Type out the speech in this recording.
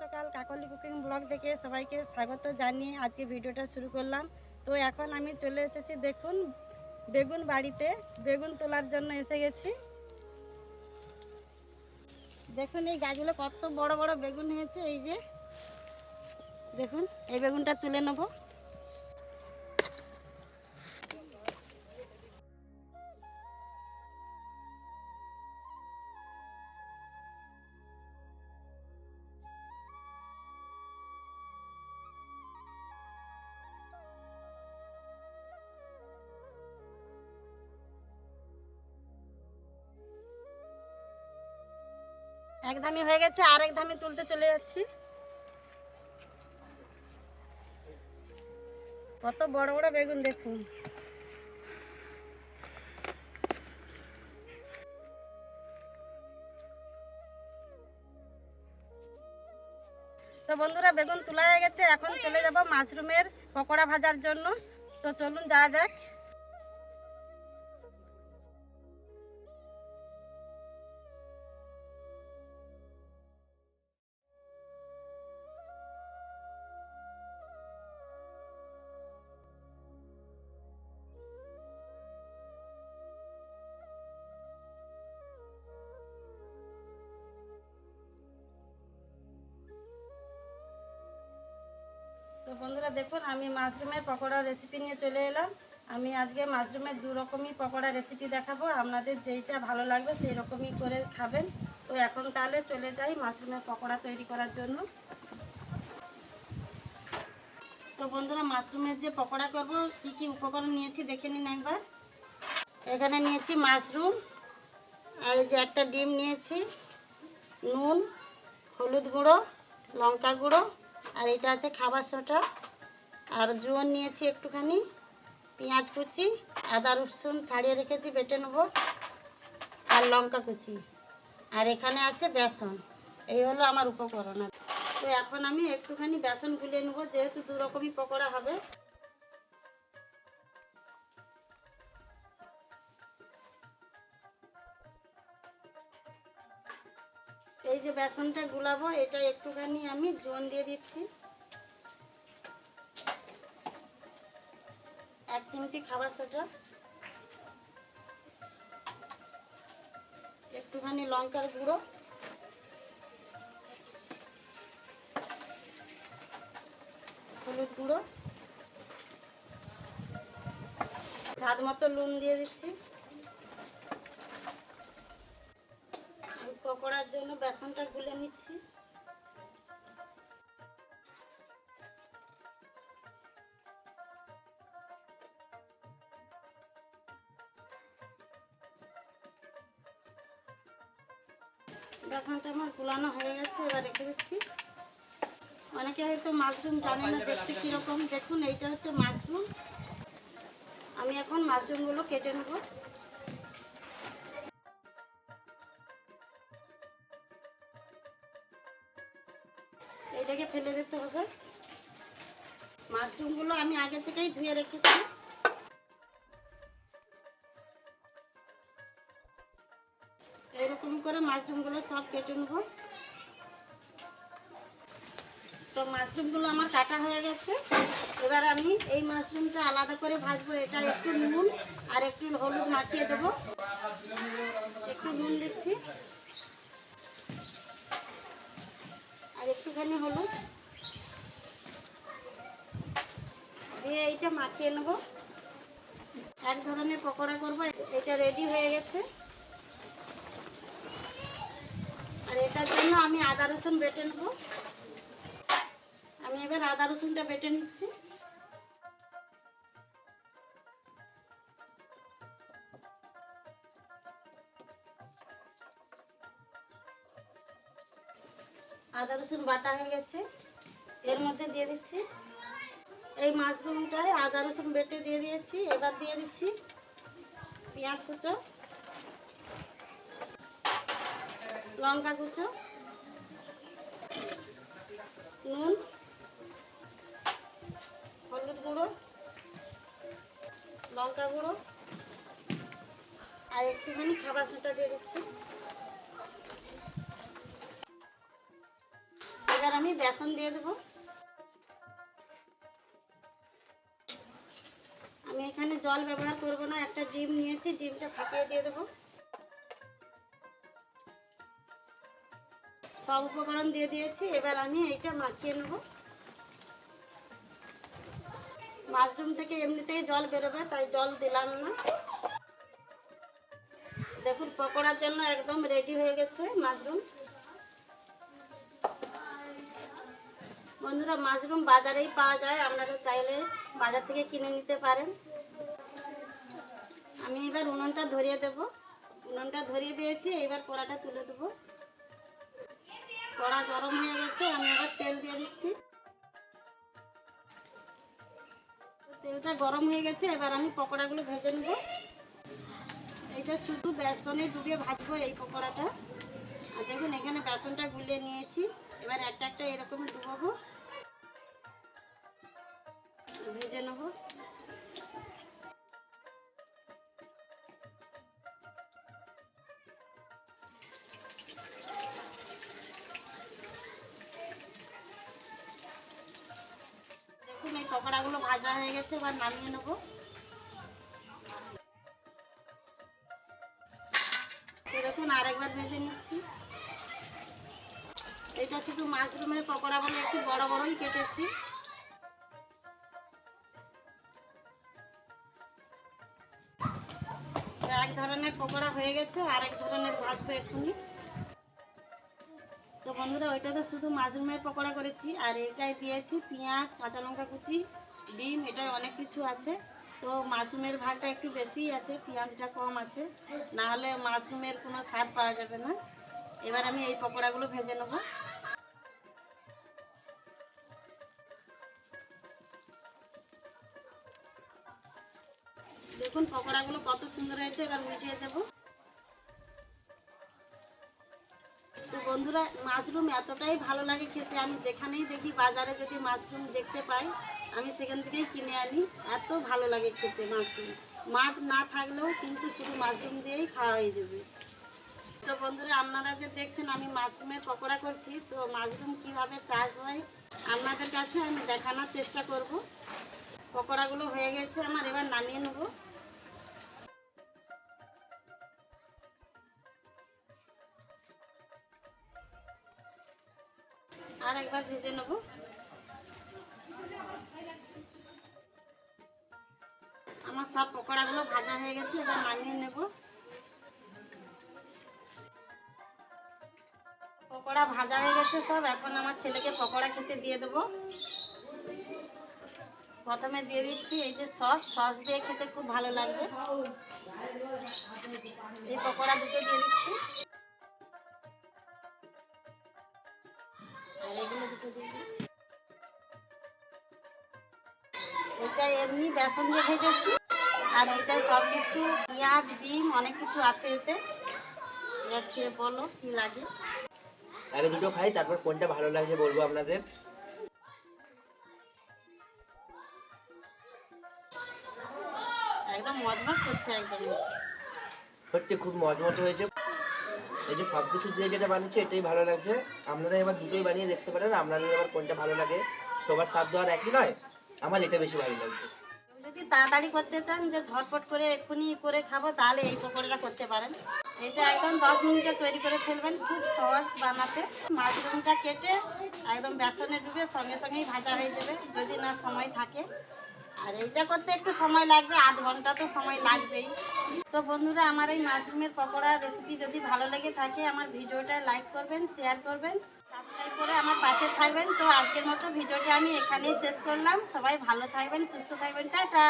সকাল কাকলি cooking blog থেকে সবাইকে স্বাগত জানিয়ে আজকে ভিডিওটা শুরু করলাম। তো এখন আমি চলে এসেছি, দেখুন বেগুন বাড়িতে বেগুন তোলার জন্য এসে গেছি। দেখুন এই গাছগুলো কত বড় বড় বেগুন হয়েছে। এই যে দেখুন, এই বেগুনটা তুলে নেব। এক ধামি হয়ে গেছে, আরেক ধামি তুলতে চলে যাচ্ছি। কত বড় বড় বেগুন দেখুন। তো বন্ধুরা, বেগুন তোলা হয়ে গেছে, এখন চলে যাব মাশরুমের পকোড়া ভাজার জন্য। তো চলুন যাওয়া যাক। তো বন্ধুরা দেখুন, আমি মাশরুমের পকোড়া রেসিপি নিয়ে চলে এলাম। আমি আজকে মাশরুমের দু রকমই পকোড়া রেসিপি দেখাবো, আপনাদের যেইটা ভালো লাগবে সেই রকমই করে খাবেন। তো এখন তাহলে চলে যাই মাশরুমের পকোড়া তৈরি করার জন্য। তো বন্ধুরা, মাশরুমের যে পকোড়া করব কি কি উপকরণ নিয়েছি দেখে নিন একবার। এখানে নিয়েছি মাশরুম, আর এই যে একটা ডিম নিয়েছি, নুন, হলুদ গুঁড়ো, লঙ্কা গুঁড়ো, আর এটা আছে খাবার সোডা, আর জোয়ান নিয়েছি একটুখানি, পেঁয়াজ কুচি, আদা রসুন ছাড়িয়ে রেখেছি বেটে নেবো, আর লঙ্কা কুচি, আর এখানে আছে বেসন। এই হলো আমার উপকরণ। তো এখন আমি একটুখানি বেসন গুলিয়ে নেবো, যেহেতু দু রকমই পকোড়া হবে। এই যে বেসনটা গুলাবো, এটা একটুখানি আমি জোয়ান দিয়ে দিচ্ছি, 1 চিমটি খাবার সোডা, একটুখানি লঙ্কার গুঁড়ো, হলুদ গুঁড়ো, স্বাদ মতো নুন দিয়ে দিচ্ছি। আমি পকোড়ার জন্য বেসনটা গুলে নিচ্ছি। বেসনটা আমার গুলানো হয়ে গেছে, এবার রেখে দিচ্ছি। অনেকে হয়তো মাশরুম জানে না দেখতে কীরকম। দেখুন, এইটা হচ্ছে মাশরুম। আমি এখন মাশরুমগুলো কেটে নেব। এইটাকে ফেলে দিতে হবে। মাশরুমগুলো আমি আগে থেকেই ধুয়ে রেখেছি। এরকম করে মাশরুমগুলো সব কেটে নেব। তো মাশরুমগুলো আমার কাটা হয়ে গেছে। এবার আমি এই মাশরুমটা আলাদা করে ভাজবো। এটা একটু নুন আর একটু হলুদ মাখিয়ে দেবো। একটু নুন দিচ্ছি আর একটুখানি হলুদ দিয়ে এইটা মাখিয়ে নেব। এক ধরনের পকোড়া করব। এটা রেডি হয়ে গেছে। আর এটার জন্য আমি আদা রসুন বেটে নেব। আমি এবার আদা রসুনটা বেটে নিচ্ছি। আদা রসুন বাটা হয়ে গেছে, এর মধ্যে দিয়ে দিচ্ছি এই মাশরুমটায় আদা রসুন বেটে দিয়ে দিয়েছি। এবার দিয়ে দিচ্ছি পেঁয়াজ কুচো, লঙ্কা কুচো, নুন, হলুদ গুঁড়ো, লঙ্কা গুঁড়ো আর একটুখানি খাবার সোডা দিয়ে দিচ্ছি। এবার আমি বেসন দিয়ে দেবো। আমি এখানে জল ব্যবহার করব না, একটা ডিম নিয়েছি, ডিমটা ফাটিয়ে দিয়ে দেবো। সব উপকরণ দিয়ে দিয়েছি, এবার আমি এইটা মাখিয়ে নেব। মাশরুম থেকে এমনিতেই জল বেরোবে, তাই জল দিলাম না। দেখুন পকোড়ার জন্য একদম রেডি হয়ে গেছে মাশরুম। বন্ধুরা মাশরুম বাজারেই পাওয়া যায়, আপনারা চাইলে বাজার থেকে কিনে নিতে পারেন। আমি এবার উনুনটা ধরিয়ে দেব। উনুনটা ধরিয়ে দিয়েছি, এবার কড়াটা তুলে দেবো। কড়া গরম হয়ে গেছে, আমি এবার তেল দিয়ে দিচ্ছি। তেলটা গরম হয়ে গেছে, এবার আমি পকোড়াগুলো ভেজে নেব। এইটা শুধু বেসনে ডুবিয়ে ভাজবো এই পকোড়াটা। আর দেখুন এখানে বেসনটা গুলিয়ে নিয়েছি, এবার একটা একটা এরকম ডুবাবো, ভেজে নেব। দেখুন এই পকোড়াগুলো ভাজা হয়ে গেছে, এবার নামিয়ে নেব। দেখুন আরেকবার ভেজে নিচ্ছি। এটা শুধু মাশরুমের পকোড়া বলে একটু বড় বড়ই কেটেছি। এক ধরনের পকোড়া হয়ে গেছে, আরেক ধরনের ভাজবো এক্ষুনি। তো বন্ধুরা ওইটা তো শুধু মাশরুমের পকোড়া করেছি, আর এটাই দিয়েছি পেঁয়াজ, কাঁচা লঙ্কা কুচি, ডিম, এটাই অনেক কিছু আছে। তো মাশরুমের ভাগটা একটু বেশিই আছে, পেঁয়াজটা কম আছে, না হলে মাশরুমের কোনো স্বাদ পাওয়া যাবে না। এবার আমি এই পকোড়াগুলো ভেজে নেব। দেখুন পকোড়াগুলো কত সুন্দর হয়েছে, এবার উল্টিয়ে দেবো। তো বন্ধুরা মাশরুম এতটাই ভালো লাগে খেতে, আমি যেখানেই দেখি বাজারে যদি মাশরুম দেখতে পাই আমি সেখান থেকেই কিনে আনি। এত ভালো লাগে খেতে মাশরুম, মাছ না থাকলেও কিন্তু শুধু মাশরুম দিয়েই খাওয়া হয়ে যাবে। তো বন্ধুরা আপনারা যে দেখছেন আমি মাশরুমের পকোড়া করছি, তো মাশরুম কিভাবে চাষ হয় আপনাদের কাছে আমি দেখানোর চেষ্টা করব। পকোড়াগুলো হয়ে গেছে আমার, এবার নামিয়ে নেব। আর একবার ভেজে নেব। আমার সব পকোড়াগুলো ভাজা হয়ে গেছে, এবার নামিয়ে নেব। পকোড়া ভাজা হয়ে গেছে সব, এখন আমার ছেলেকে পকোড়া খেতে দিয়ে দেবো। প্রথমে দিয়ে দিচ্ছি এই যে সস, সস দিয়ে খেতে খুব ভালো লাগবে। এই পকোড়া দুটো দিয়ে দিচ্ছি, আর এগুলো দুটো দিয়ে দিচ্ছি। এটা এমনি বেসন দিয়ে ভেজেছি, আর এইটা সব কিছু পেঁয়াজ, ডিম, অনেক কিছু আছে এতে। এবার খেয়ে বলো কি লাগে। আগে দুটো খাই, তারপর কোনটা ভালো লাগছে বলবো আপনাদের। একদম মজমজ করছে একদম। সত্যি খুব মজমজ হয়েছে। এই যে সব কিছু দিয়ে যেটা বানিয়েছে এটাই ভালো লাগছে। আপনারা এবার দুটোই বানিয়ে দেখতে পারেন, আপনাদের এবার কোনটা ভালো লাগে। সবার স্বাদ তো আর একই নয়, আমার এটা বেশি ভালো লাগছে। যদি তাড়াতাড়ি করতে চান যে ঝটপট করে এক্ষুনি করে খাবো, তাহলে এই পকোড়াটা করতে পারেন। এটা একদম 10 মিনিটে তৈরি করে ফেলবেন, খুব সহজ বানাতে। মাশরুমটা কেটে একদম বেসনে ডুবে সঙ্গে সঙ্গেই ভাজা হয়ে যাবে যদি না সময় থাকে। আর এইটা করতে একটু সময় লাগবে, আধ ঘন্টা তো সময় লাগবেই। তো বন্ধুরা আমার এই মাশরুমের পকোড়া রেসিপি যদি ভালো লেগে থাকে আমার ভিডিওটা লাইক করবেন, শেয়ার করবেন, সাবস্ক্রাইব করে আমার পাশে থাকবেন। তো আজকের মতো ভিডিওটা আমি এখানেই শেষ করলাম। সবাই ভালো থাকবেন, সুস্থ থাকবেন, টাটা।